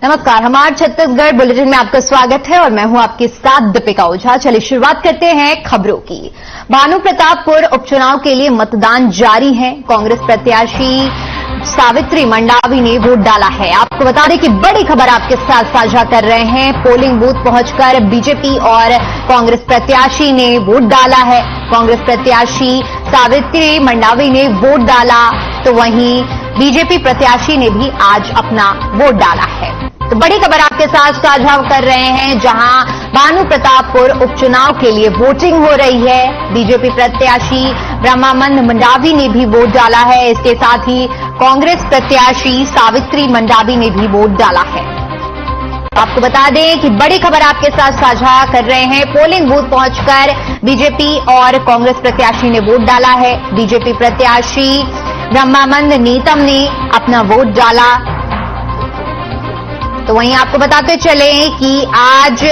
नमस्कार, हमारे छत्तीसगढ़ बुलेटिन में आपका स्वागत है और मैं हूं आपके साथ दीपिका ओझा। चलिए शुरुआत करते हैं खबरों की। भानुप्रतापपुर उपचुनाव के लिए मतदान जारी है। कांग्रेस प्रत्याशी सावित्री मंडावी ने वोट डाला है। आपको बता दें कि बड़ी खबर आपके साथ साझा कर रहे हैं। पोलिंग बूथ पहुंचकर बीजेपी और कांग्रेस प्रत्याशी ने वोट डाला है। कांग्रेस प्रत्याशी सावित्री मंडावी ने वोट डाला तो वहीं बीजेपी प्रत्याशी ने भी आज अपना वोट डाला है। तो बड़ी खबर आपके साथ साझा कर रहे हैं, जहां भानुप्रतापपुर उपचुनाव के लिए वोटिंग हो रही है। बीजेपी प्रत्याशी ब्रह्मानंद मंडावी ने भी वोट डाला है। इसके साथ ही कांग्रेस प्रत्याशी सावित्री मंडावी ने भी वोट डाला है। आपको बता दें कि बड़ी खबर आपके साथ साझा कर रहे हैं। पोलिंग बूथ पहुंचकर बीजेपी और कांग्रेस प्रत्याशी ने वोट डाला है। बीजेपी प्रत्याशी ब्रह्मानंद नीतम ने अपना वोट डाला। तो वहीं आपको बताते चले कि आज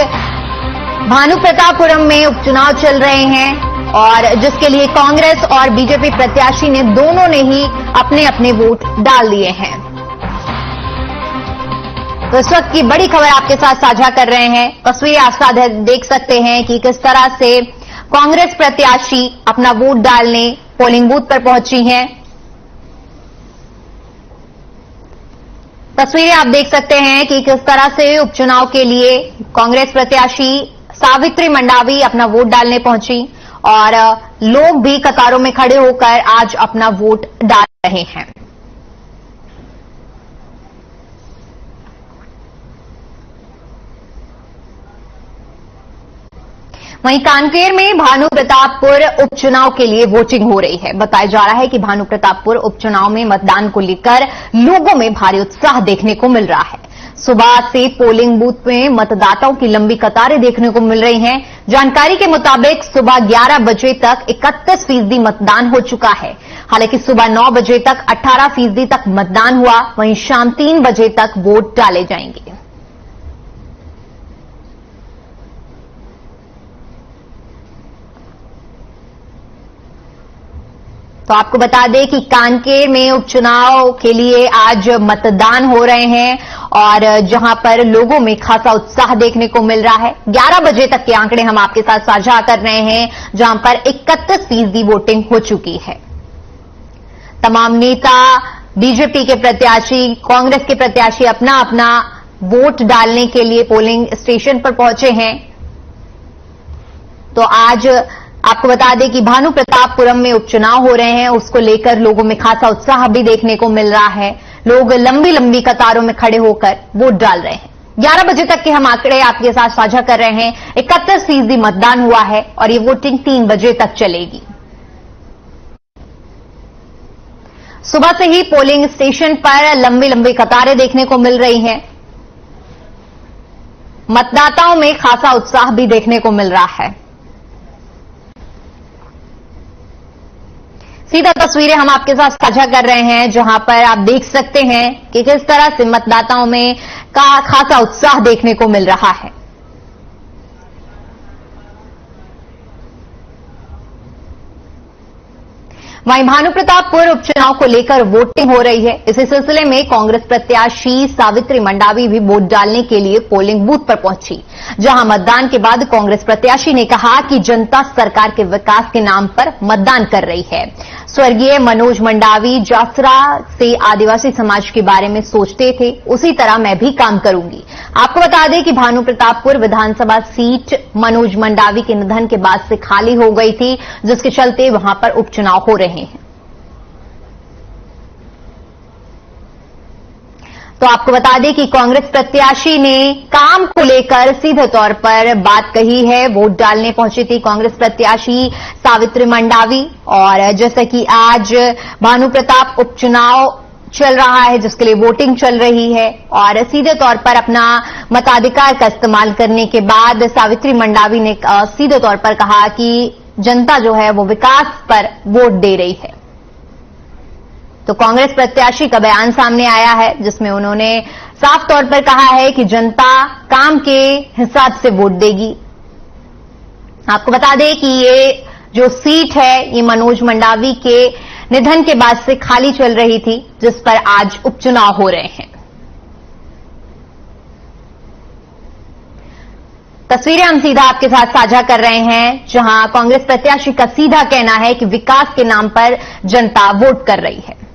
भानुप्रतापपुरम में उपचुनाव चल रहे हैं और जिसके लिए कांग्रेस और बीजेपी प्रत्याशी ने दोनों ने ही अपने अपने वोट डाल दिए हैं। तो इस वक्त की बड़ी खबर आपके साथ साझा कर रहे हैं। तस्वीरें आप साथ देख सकते हैं कि किस तरह से कांग्रेस प्रत्याशी अपना वोट डालने पोलिंग बूथ पर पहुंची हैं। तस्वीरें आप देख सकते हैं कि किस तरह से उपचुनाव के लिए कांग्रेस प्रत्याशी सावित्री मंडावी अपना वोट डालने पहुंची और लोग भी कतारों में खड़े होकर आज अपना वोट डाल रहे हैं। वहीं कांकेर में भानुप्रतापपुर उपचुनाव के लिए वोटिंग हो रही है। बताया जा रहा है कि भानुप्रतापपुर उपचुनाव में मतदान को लेकर लोगों में भारी उत्साह देखने को मिल रहा है। सुबह से पोलिंग बूथ में मतदाताओं की लंबी कतारें देखने को मिल रही हैं। जानकारी के मुताबिक सुबह 11 बजे तक 31% मतदान हो चुका है। हालांकि सुबह 9 बजे तक 18% तक मतदान हुआ। वहीं शाम 3 बजे तक वोट डाले जाएंगे। तो आपको बता दें कि कांकेर में उपचुनाव के लिए आज मतदान हो रहे हैं और जहां पर लोगों में खासा उत्साह देखने को मिल रहा है। 11 बजे तक के आंकड़े हम आपके साथ साझा कर रहे हैं, जहां पर 31% वोटिंग हो चुकी है। तमाम नेता, बीजेपी के प्रत्याशी, कांग्रेस के प्रत्याशी अपना अपना वोट डालने के लिए पोलिंग स्टेशन पर पहुंचे हैं। तो आज आपको बता दें कि भानुप्रतापपुरम में उपचुनाव हो रहे हैं, उसको लेकर लोगों में खासा उत्साह भी देखने को मिल रहा है। लोग लंबी लंबी कतारों में खड़े होकर वोट डाल रहे हैं। 11 बजे तक के हम आंकड़े आपके साथ साझा कर रहे हैं। 31% मतदान हुआ है और ये वोटिंग 3 बजे तक चलेगी। सुबह से ही पोलिंग स्टेशन पर लंबी लंबी कतारें देखने को मिल रही हैं। मतदाताओं में खासा उत्साह भी देखने को मिल रहा है। सीधा तस्वीरें हम आपके साथ साझा कर रहे हैं, जहां पर आप देख सकते हैं कि किस तरह से मतदाताओं में खासा उत्साह देखने को मिल रहा है। वहीं भानुप्रतापपुर उपचुनाव को लेकर वोटिंग हो रही है। इसी सिलसिले में कांग्रेस प्रत्याशी सावित्री मंडावी भी वोट डालने के लिए पोलिंग बूथ पर पहुंची, जहां मतदान के बाद कांग्रेस प्रत्याशी ने कहा कि जनता सरकार के विकास के नाम पर मतदान कर रही है। स्वर्गीय मनोज मंडावी जासरा से आदिवासी समाज के बारे में सोचते थे, उसी तरह मैं भी काम करूंगी। आपको बता दें कि भानुप्रतापपुर विधानसभा सीट मनोज मंडावी के निधन के बाद से खाली हो गई थी, जिसके चलते वहां पर उपचुनाव हो रहे हैं। तो आपको बता दें कि कांग्रेस प्रत्याशी ने काम को लेकर सीधे तौर पर बात कही है। वोट डालने पहुंची थी कांग्रेस प्रत्याशी सावित्री मंडावी और जैसे कि आज भानुप्रताप उपचुनाव चल रहा है, जिसके लिए वोटिंग चल रही है और सीधे तौर पर अपना मताधिकार का इस्तेमाल करने के बाद सावित्री मंडावी ने सीधे तौर पर कहा कि जनता जो है वो विकास पर वोट दे रही है। तो कांग्रेस प्रत्याशी का बयान सामने आया है, जिसमें उन्होंने साफ तौर पर कहा है कि जनता काम के हिसाब से वोट देगी। आपको बता दें कि ये जो सीट है ये मनोज मंडावी के निधन के बाद से खाली चल रही थी, जिस पर आज उपचुनाव हो रहे हैं। तस्वीरें हम सीधा आपके साथ साझा कर रहे हैं, जहां कांग्रेस प्रत्याशी का सीधा कहना है कि विकास के नाम पर जनता वोट कर रही है।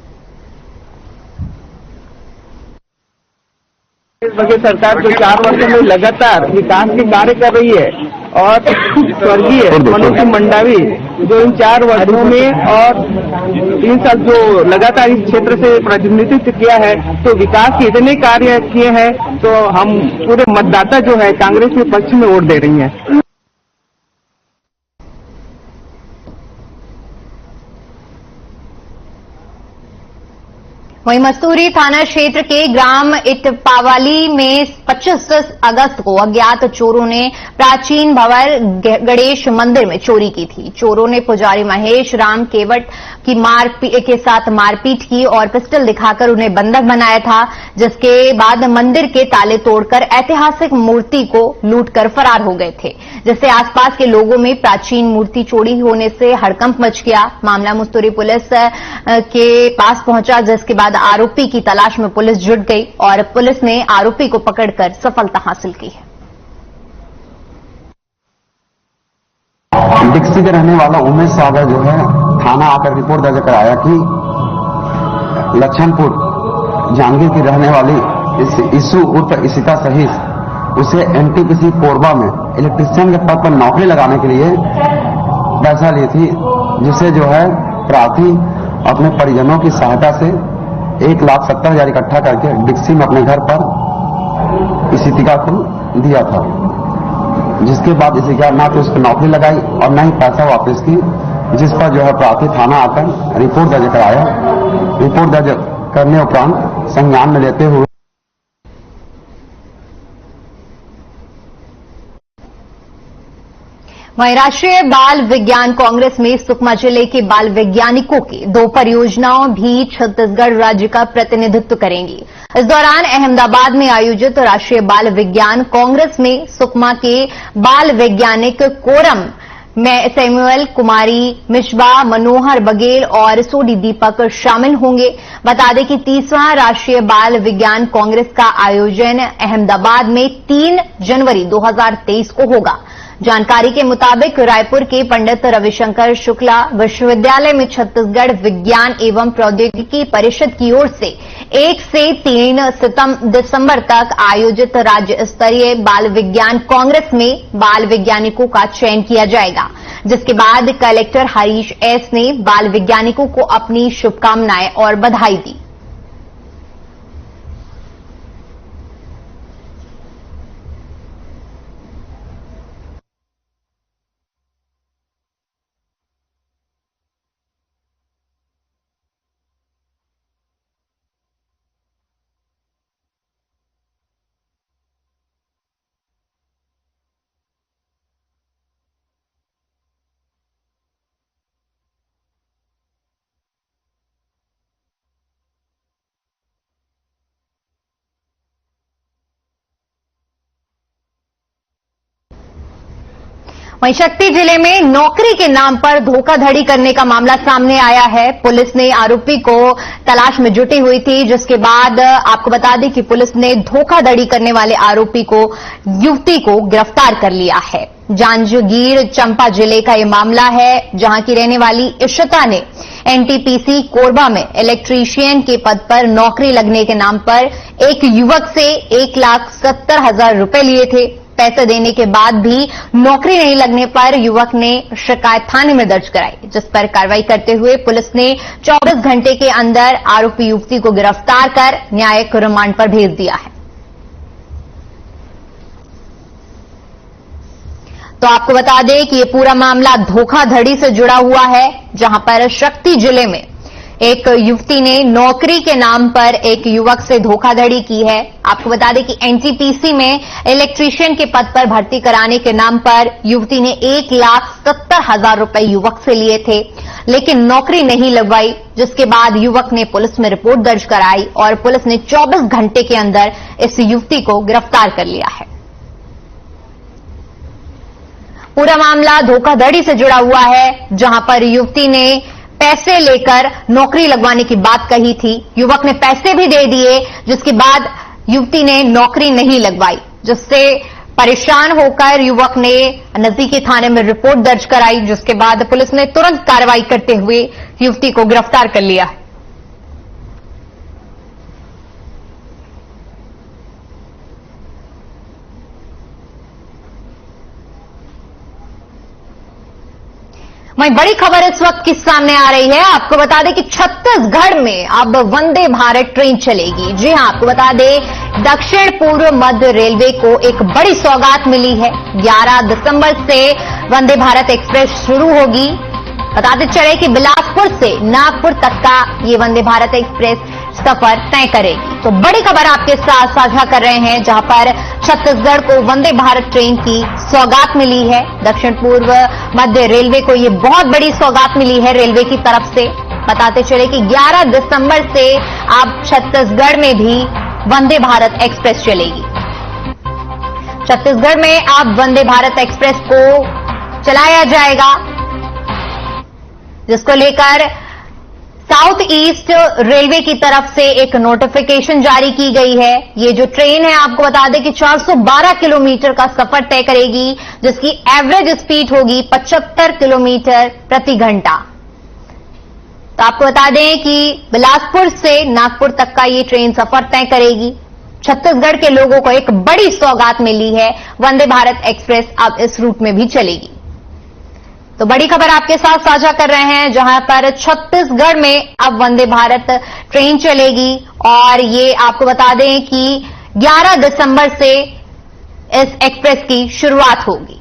सरकार जो 4 वर्षों में लगातार विकास के कार्य कर रही है और स्वर्गीय मनोज मंडावी जो इन 4 वर्षों में और 3 साल जो लगातार इस क्षेत्र से प्रतिनिधित्व किया है, तो विकास के इतने कार्य किए हैं, तो हम पूरे मतदाता जो है कांग्रेस के पक्ष में वोट दे रही हैं। वहीं मस्तूरी थाना क्षेत्र के ग्राम इटपावाली में 25 अगस्त को अज्ञात चोरों ने प्राचीन भंवर गणेश मंदिर में चोरी की थी। चोरों ने पुजारी महेश राम केवट के साथ मारपीट की और पिस्टल दिखाकर उन्हें बंधक बनाया था, जिसके बाद मंदिर के ताले तोड़कर ऐतिहासिक मूर्ति को लूटकर फरार हो गए थे, जिससे आसपास के लोगों में प्राचीन मूर्ति चोरी होने से हड़कंप मच गया। मामला मस्तूरी पुलिस के पास पहुंचा, जिसके बाद आरोपी की तलाश में पुलिस जुट गई और पुलिस ने आरोपी को पकड़कर सफलता हासिल की है। डिक्सी के रहने वाला उमेश सागर जो है थाना आकर रिपोर्ट दर्ज कराया कि लक्षणपुर जांगीर की रहने वाली ईसु उर्फ इशिता सहित उसे एनटीपीसी कोरबा में इलेक्ट्रीशियन के पद पर नौकरी लगाने के लिए पैसा ली थी, जिसे जो है प्रार्थी अपने परिजनों की सहायता से 1,70,000 इकट्ठा करके डिक्सी में अपने घर पर इशितिका को दिया था, जिसके बाद इशितिका ना तो उसको नौकरी लगाई और न ही पैसा वापस की, जिस पर जो है प्रार्थी थाना आकर रिपोर्ट दर्ज कराया। रिपोर्ट दर्ज करने उपरांत संज्ञान में लेते हुए वहीं राष्ट्रीय बाल विज्ञान कांग्रेस में सुकमा जिले के बाल वैज्ञानिकों की 2 परियोजनाओं भी छत्तीसगढ़ राज्य का प्रतिनिधित्व करेंगी। इस दौरान अहमदाबाद में आयोजित राष्ट्रीय बाल विज्ञान कांग्रेस में सुकमा के बाल वैज्ञानिक कोरम में सैमुअल कुमारी मिश्बा, मनोहर बघेल और सोडी दीपक शामिल होंगे। बता दें कि 30वां राष्ट्रीय बाल विज्ञान कांग्रेस का आयोजन अहमदाबाद में 3 जनवरी 2023 को होगा। जानकारी के मुताबिक रायपुर के पंडित रविशंकर शुक्ला विश्वविद्यालय में छत्तीसगढ़ विज्ञान एवं प्रौद्योगिकी परिषद की ओर से 1 से 3 दिसंबर तक आयोजित राज्य स्तरीय बाल विज्ञान कांग्रेस में बाल वैज्ञानिकों का चयन किया जाएगा, जिसके बाद कलेक्टर हरीश एस ने बाल वैज्ञानिकों को अपनी शुभकामनाएं और बधाई दी। वहीं शक्ति जिले में नौकरी के नाम पर धोखाधड़ी करने का मामला सामने आया है। पुलिस ने आरोपी को तलाश में जुटी हुई थी, जिसके बाद आपको बता दें कि पुलिस ने धोखाधड़ी करने वाले आरोपी को युवती को गिरफ्तार कर लिया है। जांजगीर चंपा जिले का ये मामला है, जहां की रहने वाली इशिता ने एनटीपीसी कोरबा में इलेक्ट्रीशियन के पद पर नौकरी लगने के नाम पर एक युवक से 1,70,000 रुपए लिए थे। पैसे देने के बाद भी नौकरी नहीं लगने पर युवक ने शिकायत थाने में दर्ज कराई, जिस पर कार्रवाई करते हुए पुलिस ने 24 घंटे के अंदर आरोपी युवती को गिरफ्तार कर न्यायिक रिमांड पर भेज दिया है। तो आपको बता दें कि ये पूरा मामला धोखाधड़ी से जुड़ा हुआ है, जहां पर शक्ति जिले में एक युवती ने नौकरी के नाम पर एक युवक से धोखाधड़ी की है। आपको बता दें कि एनटीपीसी में इलेक्ट्रीशियन के पद पर भर्ती कराने के नाम पर युवती ने 1,70,000 रुपए युवक से लिए थे, लेकिन नौकरी नहीं लगवाई, जिसके बाद युवक ने पुलिस में रिपोर्ट दर्ज कराई और पुलिस ने 24 घंटे के अंदर इस युवती को गिरफ्तार कर लिया है। पूरा मामला धोखाधड़ी से जुड़ा हुआ है, जहां पर युवती ने पैसे लेकर नौकरी लगवाने की बात कही थी। युवक ने पैसे भी दे दिए, जिसके बाद युवती ने नौकरी नहीं लगवाई, जिससे परेशान होकर युवक ने नजदीकी थाने में रिपोर्ट दर्ज कराई, जिसके बाद पुलिस ने तुरंत कार्रवाई करते हुए युवती को गिरफ्तार कर लिया। वहीं बड़ी खबर इस वक्त किस सामने आ रही है, आपको बता दें कि छत्तीसगढ़ में अब वंदे भारत ट्रेन चलेगी। जी हां, आपको बता दें दक्षिण पूर्व मध्य रेलवे को एक बड़ी सौगात मिली है। 11 दिसंबर से वंदे भारत एक्सप्रेस शुरू होगी। बताते चले कि बिलासपुर से नागपुर तक का ये वंदे भारत एक्सप्रेस सफर तय करेगी। तो बड़ी खबर आपके साथ साझा कर रहे हैं, जहां पर छत्तीसगढ़ को वंदे भारत ट्रेन की सौगात मिली है। दक्षिण पूर्व मध्य रेलवे को ये बहुत बड़ी सौगात मिली है रेलवे की तरफ से। बताते चले कि 11 दिसंबर से अब छत्तीसगढ़ में भी वंदे भारत एक्सप्रेस चलेगी। छत्तीसगढ़ में अब वंदे भारत एक्सप्रेस को चलाया जाएगा, जिसको लेकर साउथ ईस्ट रेलवे की तरफ से एक नोटिफिकेशन जारी की गई है। ये जो ट्रेन है, आपको बता दें कि 412 किलोमीटर का सफर तय करेगी, जिसकी एवरेज स्पीड होगी 75 किलोमीटर प्रति घंटा। तो आपको बता दें कि बिलासपुर से नागपुर तक का ये ट्रेन सफर तय करेगी। छत्तीसगढ़ के लोगों को एक बड़ी सौगात मिली है, वंदे भारत एक्सप्रेस अब इस रूट में भी चलेगी। तो बड़ी खबर आपके साथ साझा कर रहे हैं, जहां पर छत्तीसगढ़ में अब वंदे भारत ट्रेन चलेगी और ये आपको बता दें कि 11 दिसंबर से इस एक्सप्रेस की शुरुआत होगी।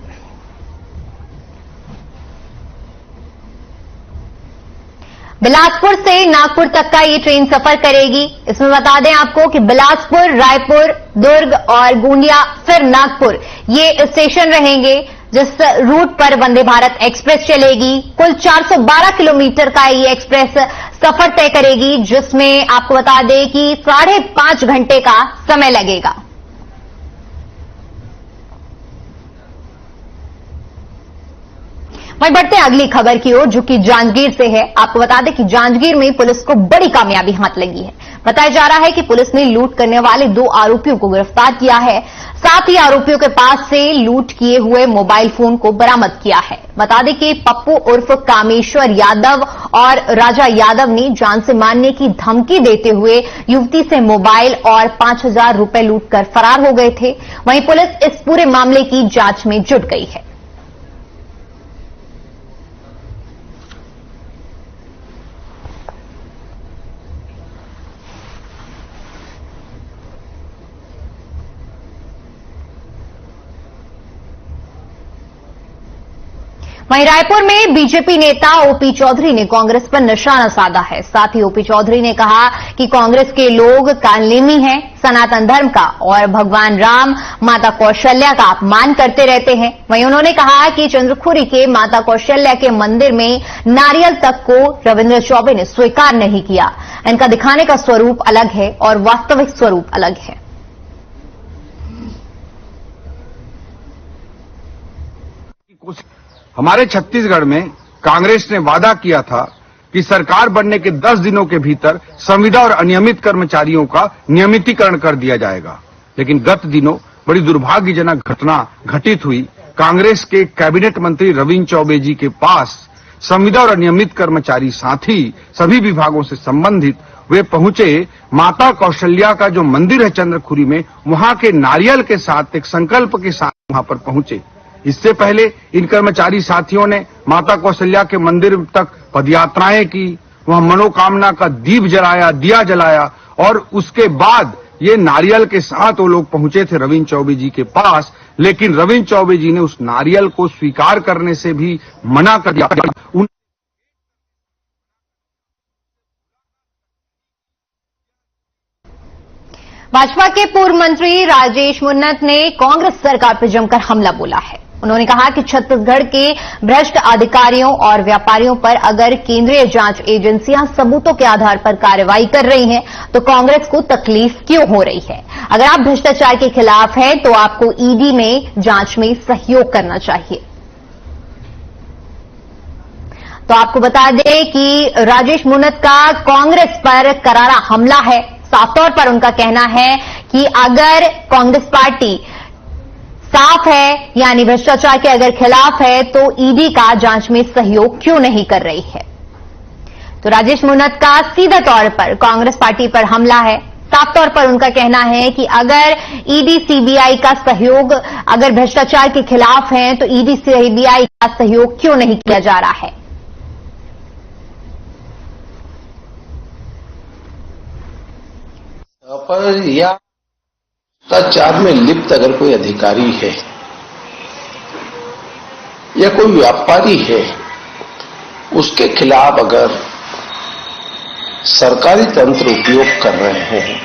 बिलासपुर से नागपुर तक का ये ट्रेन सफर करेगी। इसमें बता दें आपको कि बिलासपुर, रायपुर, दुर्ग और गोंदिया फिर नागपुर ये स्टेशन रहेंगे जिस रूट पर वंदे भारत एक्सप्रेस चलेगी। कुल 412 किलोमीटर का ये एक्सप्रेस सफर तय करेगी, जिसमें आपको बता दें कि 5.5 घंटे का समय लगेगा। वहीं बढ़ते हैं अगली खबर की ओर, जो कि जांजगीर से है। आपको बता दें कि जांजगीर में पुलिस को बड़ी कामयाबी हाथ लगी है। बताया जा रहा है कि पुलिस ने लूट करने वाले 2 आरोपियों को गिरफ्तार किया है। साथ ही आरोपियों के पास से लूट किए हुए मोबाइल फोन को बरामद किया है। बता दें कि पप्पू उर्फ कामेश्वर यादव और राजा यादव ने जान से मारने की धमकी देते हुए युवती से मोबाइल और 5,000 रुपए लूटकर फरार हो गए थे। वहीं पुलिस इस पूरे मामले की जांच में जुट गई है। वहीं रायपुर में बीजेपी नेता ओपी चौधरी ने कांग्रेस पर निशाना साधा है। साथ ही ओपी चौधरी ने कहा कि कांग्रेस के लोग कालनेमी हैं, सनातन धर्म का और भगवान राम, माता कौशल्या का अपमान करते रहते हैं। वहीं उन्होंने कहा कि चंद्रखुरी के माता कौशल्या के मंदिर में नारियल तक को रविंद्र चौबे ने स्वीकार नहीं किया। इनका दिखाने का स्वरूप अलग है और वास्तविक स्वरूप अलग है। हमारे छत्तीसगढ़ में कांग्रेस ने वादा किया था कि सरकार बनने के 10 दिनों के भीतर संविदा और अनियमित कर्मचारियों का नियमितीकरण कर दिया जाएगा। लेकिन गत दिनों बड़ी दुर्भाग्यजनक घटना घटित हुई। कांग्रेस के कैबिनेट मंत्री रविंद्र चौबे जी के पास संविदा और अनियमित कर्मचारी साथी सभी विभागों से संबंधित वे पहुंचे। माता कौशल्या का जो मंदिर है चंद्रखुरी में, वहां के नारियल के साथ एक संकल्प के साथ वहां पर पहुंचे। इससे पहले इन कर्मचारी साथियों ने माता कौशल्या के मंदिर तक पदयात्राएं की, वहां मनोकामना का दीप जलाया, दिया जलाया और उसके बाद ये नारियल के साथ वो लोग पहुंचे थे रविंद्र चौबे जी के पास। लेकिन रविंद्र चौबे जी ने उस नारियल को स्वीकार करने से भी मना कर दिया। भाजपा के पूर्व मंत्री राजेश मुन्नत ने कांग्रेस सरकार पर जमकर हमला बोला है। उन्होंने कहा कि छत्तीसगढ़ के भ्रष्ट अधिकारियों और व्यापारियों पर अगर केंद्रीय जांच एजेंसियां सबूतों के आधार पर कार्रवाई कर रही हैं, तो कांग्रेस को तकलीफ क्यों हो रही है। अगर आप भ्रष्टाचार के खिलाफ हैं, तो आपको ईडी में जांच में सहयोग करना चाहिए। तो आपको बता दें कि राजेश मुन्नत का कांग्रेस पर करारा हमला है। साफ तौर पर उनका कहना है कि अगर कांग्रेस पार्टी साफ है, यानी भ्रष्टाचार के अगर खिलाफ है, तो ईडी का जांच में सहयोग क्यों नहीं कर रही है? तो राजेश मुनत का सीधा तौर पर कांग्रेस पार्टी पर हमला है। साफ तौर पर उनका कहना है कि अगर ईडी सीबीआई का सहयोग अगर भ्रष्टाचार के खिलाफ है, तो ईडी सीबीआई का सहयोग क्यों नहीं किया जा रहा है? पर या भ्रष्टाचार में लिप्त अगर कोई अधिकारी है या कोई व्यापारी है, उसके खिलाफ अगर सरकारी तंत्र उपयोग कर रहे हैं,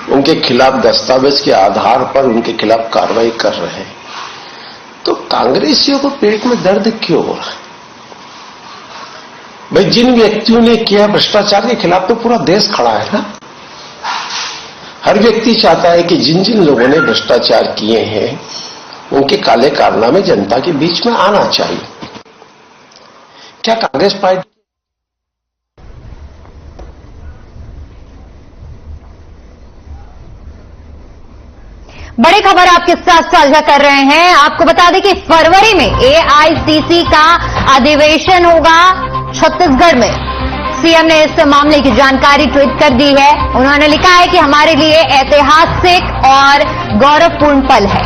उनके खिलाफ दस्तावेज के आधार पर उनके खिलाफ कार्रवाई कर रहे हैं, तो कांग्रेसियों को पेट में दर्द क्यों हो रहा है? भाई, जिन व्यक्तियों ने किया भ्रष्टाचार के खिलाफ तो पूरा देश खड़ा है ना। हर व्यक्ति चाहता है कि जिन जिन लोगों ने भ्रष्टाचार किए हैं, उनके काले कारनामे जनता के बीच में आना चाहिए। क्या कांग्रेस पार्टी बड़ी खबर आपके साथ साझा कर रहे हैं। आपको बता दें कि फरवरी में एआईसीसी का अधिवेशन होगा छत्तीसगढ़ में। सीएम ने इस मामले की जानकारी ट्वीट कर दी है। उन्होंने लिखा है कि हमारे लिए ऐतिहासिक और गौरवपूर्ण पल है।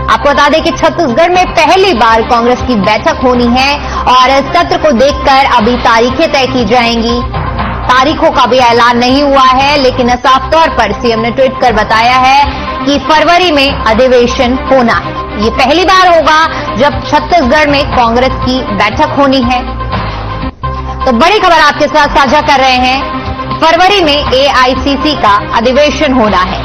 आपको बता दें कि छत्तीसगढ़ में पहली बार कांग्रेस की बैठक होनी है और इस सत्र को देखकर अभी तारीखें तय की जाएंगी। तारीखों का भी ऐलान नहीं हुआ है, लेकिन साफ तौर पर सीएम ने ट्वीट कर बताया है कि फरवरी में अधिवेशन होना है। ये पहली बार होगा जब छत्तीसगढ़ में कांग्रेस की बैठक होनी है। तो बड़ी खबर आपके साथ साझा कर रहे हैं, फरवरी में एआईसीसी का अधिवेशन होना है।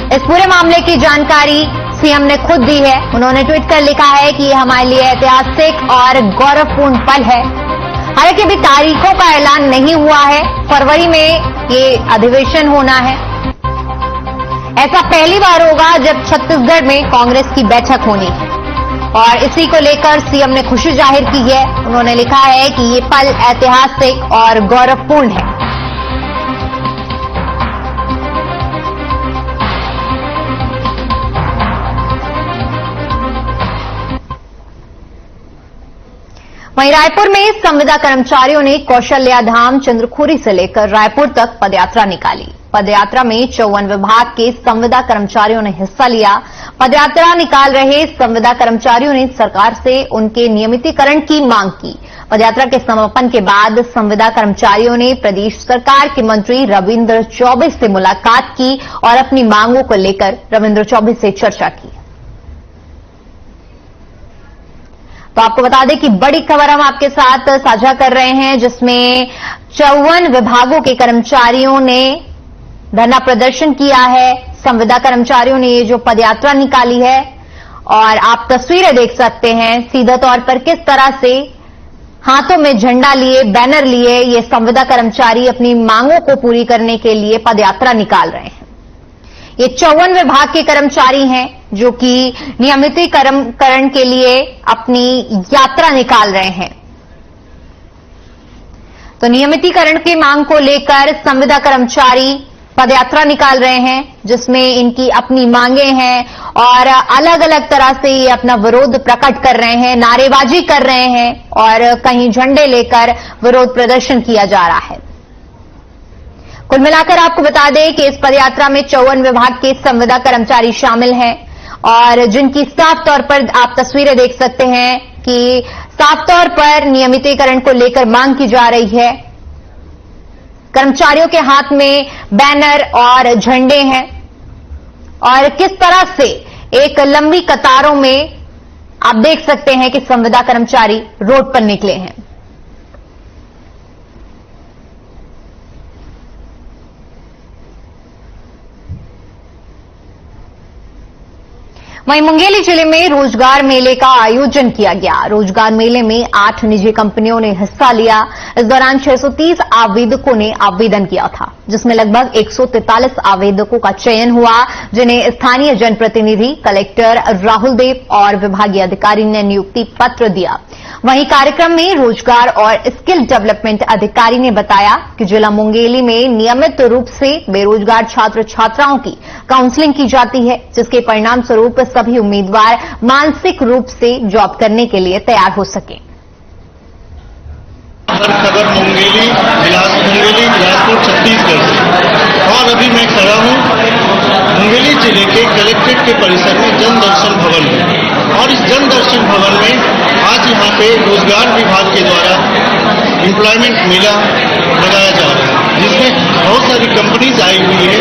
इस पूरे मामले की जानकारी सीएम ने खुद दी है। उन्होंने ट्वीट कर लिखा है कि ये हमारे लिए ऐतिहासिक और गौरवपूर्ण पल है। हालांकि अभी तारीखों का ऐलान नहीं हुआ है, फरवरी में ये अधिवेशन होना है। ऐसा पहली बार होगा जब छत्तीसगढ़ में कांग्रेस की बैठक होनी है और इसी को लेकर सीएम ने खुशी जाहिर की है। उन्होंने लिखा है कि ये पल ऐतिहासिक और गौरवपूर्ण है। वहीं रायपुर में संविदा कर्मचारियों ने कौशल्याधाम चंद्रखुरी से लेकर रायपुर तक पदयात्रा निकाली। पदयात्रा में 54 विभाग के संविदा कर्मचारियों ने हिस्सा लिया। पदयात्रा निकाल रहे संविदा कर्मचारियों ने सरकार से उनके नियमितीकरण की मांग की। पदयात्रा के समापन के बाद संविदा कर्मचारियों ने प्रदेश सरकार के मंत्री रविंद्र चौबे से मुलाकात की और अपनी मांगों को लेकर रविंद्र चौबे से चर्चा की। तो आपको बता दें कि बड़ी खबर हम आपके साथ साझा कर रहे हैं, जिसमें 54 विभागों के कर्मचारियों ने धरना प्रदर्शन किया है। संविदा कर्मचारियों ने ये जो पदयात्रा निकाली है और आप तस्वीरें देख सकते हैं सीधा तौर पर किस तरह से हाथों में झंडा लिए, बैनर लिए ये संविदा कर्मचारी अपनी मांगों को पूरी करने के लिए पदयात्रा निकाल रहे हैं। ये 54 विभाग के कर्मचारी हैं जो कि नियमितीकरण के लिए अपनी यात्रा निकाल रहे हैं। तो नियमितीकरण की मांग को लेकर संविदा कर्मचारी पदयात्रा निकाल रहे हैं, जिसमें इनकी अपनी मांगे हैं और अलग अलग तरह से ये अपना विरोध प्रकट कर रहे हैं, नारेबाजी कर रहे हैं और कहीं झंडे लेकर विरोध प्रदर्शन किया जा रहा है। कुल मिलाकर आपको बता दें कि इस पदयात्रा में 54 विभाग के संविदा कर्मचारी शामिल हैं और जिनकी साफ तौर पर आप तस्वीरें देख सकते हैं कि साफ तौर पर नियमितीकरण को लेकर मांग की जा रही है। कर्मचारियों के हाथ में बैनर और झंडे हैं और किस तरह से एक लंबी कतारों में आप देख सकते हैं कि संविदा कर्मचारी रोड पर निकले हैं। वहीं मुंगेली जिले में रोजगार मेले का आयोजन किया गया। रोजगार मेले में 8 निजी कंपनियों ने हिस्सा लिया। इस दौरान 630 आवेदकों ने आवेदन किया था, जिसमें लगभग 143 आवेदकों का चयन हुआ, जिन्हें स्थानीय जनप्रतिनिधि, कलेक्टर राहुल देव और विभागीय अधिकारी ने नियुक्ति पत्र दिया। वहीं कार्यक्रम में रोजगार और स्किल डेवलपमेंट अधिकारी ने बताया कि जिला मुंगेली में नियमित रूप से बेरोजगार छात्र छात्राओं की काउंसलिंग की जाती है, जिसके परिणाम स्वरूप सभी उम्मीदवार मानसिक रूप से जॉब करने के लिए तैयार हो सके। खबर मुंगेली बिलासपुर छत्तीसगढ़ से। और अभी मैं खड़ा हूं मुंगेली जिले के कलेक्ट्रेट के परिसर में जन दर्शन भवन में, और इस जन दर्शन भवन में आज यहाँ पे रोजगार विभाग के द्वारा एम्प्लॉयमेंट मेला लगाया जा रहा है, जिसमें बहुत सारी कंपनीज आई हुई है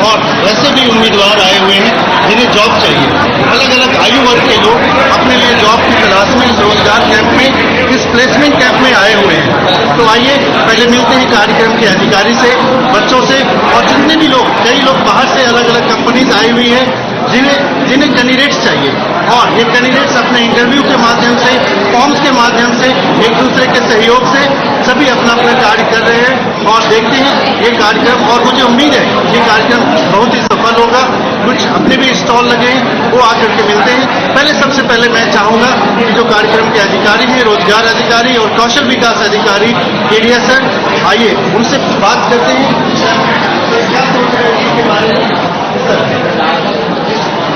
और वैसे भी उम्मीदवार आए हुए हैं जिन्हें जॉब चाहिए। अलग अलग आयु वर्ग के लोग अपने लिए जॉब की तलाश में रोजगार कैंप में, इस प्लेसमेंट कैंप में आए हुए हैं। तो आइए पहले मिलते हैं कार्यक्रम के अधिकारी से, बच्चों से, और जितने भी लोग, कई लोग बाहर से अलग अलग कंपनीज आई हुई है जिन्हें कैंडिडेट्स चाहिए, और ये कैंडिडेट्स अपने इंटरव्यू के माध्यम से, फॉर्म्स के माध्यम से, एक दूसरे के सहयोग से सभी अपना अपना कार्य कर रहे हैं। और देखते हैं ये कार्यक्रम, और मुझे उम्मीद है ये कार्यक्रम बहुत ही सफल होगा। कुछ अपने भी स्टॉल लगे हैं, वो आकर के मिलते हैं। पहले सबसे पहले मैं चाहूंगा कि जो कार्यक्रम के अधिकारी हैं, रोजगार अधिकारी और कौशल विकास अधिकारी एरिया सर, आइए उनसे बात करते हैं। क्या सोच रहे हैं इसके बारे में?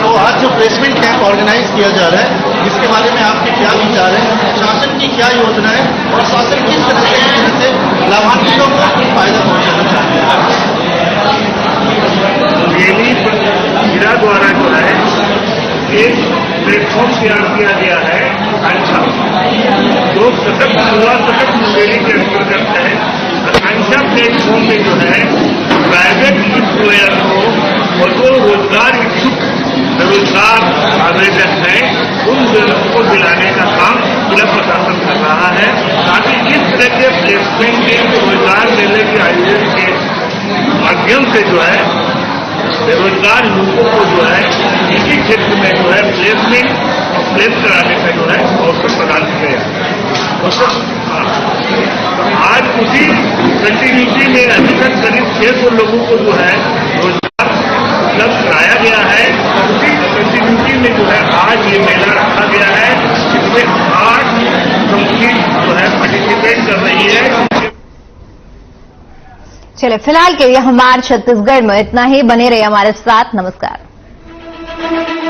तो आज जो प्लेसमेंट कैंप ऑर्गेनाइज किया जा रहा है, इसके बारे में आपके क्या विचार है? शासन की क्या योजना है और शासन किस तरह से लाभान्वितों को फायदा पहुंचाना चाहते हैं? मुंगेली जिला द्वारा जो है एक प्लेटफॉर्म तैयार किया गया है आकांक्षा, जो सतत युवा सतत मुंगेली के अंतर्गत है। आकांक्षा प्लेटफॉर्म में जो है प्राइवेट एम्प्लॉयर को और जो रोजगार इच्छुक बेरोजगार आवेदक है उन को दिलाने का काम जिला प्रशासन कर रहा है, ताकि इस तरह के प्लेसमेंट के रोजगार मेले के आयोजन के माध्यम से जो है बेरोजगार लोगों को जो है इसी क्षेत्र में जो है प्लेस कराने का जो है अवसर प्रदान किया जाए। आज उसी कंटिन्यूटी में अभी तक करीब 600 लोगों को जो है रोजगार उपलब्ध कराया गया है। उसी कंटिन्यूटी में जो है आज ये मेला रखा गया है, जिसमें 8 कंपनी जो है पार्टिसिपेट कर रही है। चलिए फिलहाल के लिए हमारे छत्तीसगढ़ में इतना ही। बने रहिए हमारे साथ। नमस्कार।